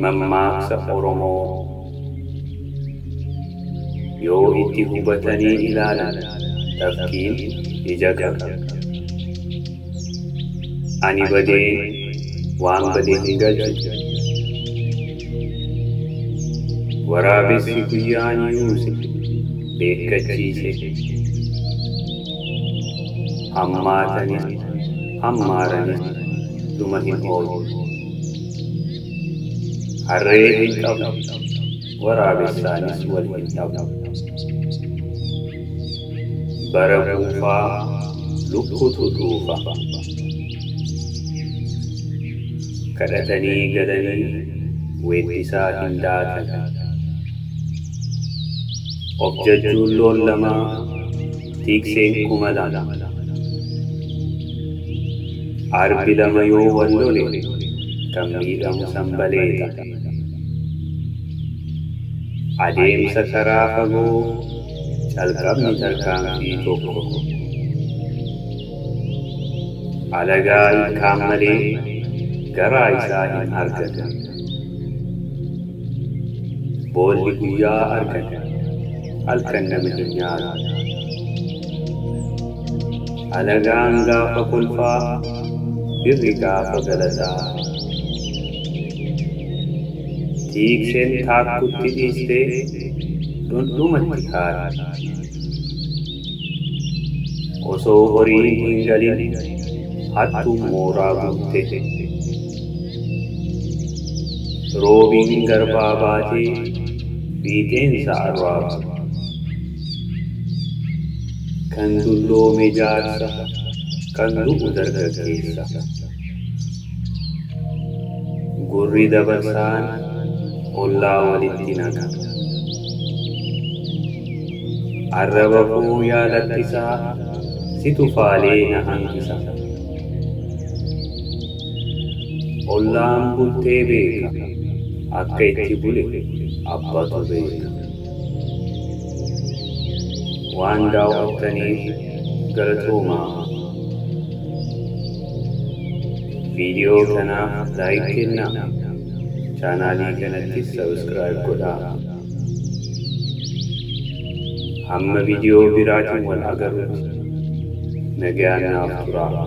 mammaaksa Oromoo yoo itti hubatanii ilaalan tafkiin ija qaba. Ani badee waan badee hin galchu. Waraabessi guyyaan yuuse beekkachiise. Hammaatanis hammaaranis dhuma hin oolu. Harree hin qabu waraabessaanis wal hin dhabu. Bara buufaa lukkutu dhuufa. Kadhatanii galanii weeddisaa hin daatan. Of jajjuun loon lamaa tiikseen kuma lama. Arbi lama yoo wal lole kan miidhamu sanbaleeta. Adeemsa karaa fagoo calqabni tarkaanfii tokko. Alagaa ilkaan malee garaa isaa hin argatan. Boolli guyyaa argatan halkan nama hin nyaatu. Alagaan gaafa kolfaa birri gaafa galataa. Tiikseen taakkutti dhiistee dhundhumatti kaati. Osoo horiin hin galin hattuu mooraa guutte. Roobiin garbaa baatee fiixeensa arraabu. Kan dulloome jaarsa kan du'u dargaggeessa. Gurri dabarsaan ollaa walitti naqa. Arraba koo yaalattisaa situ faalee na hambisa. Ollaan bultee beeka akka itti bule abbatu beeka. Waan daawwattaniif galatoomaa. Viidiyoo kanaaf laayik kennaa. Chaanaalii kanattis sabiskiraayib godhaa. Hamma viidiyoo biraatiin wal agarruutti nagaan naaf turaa.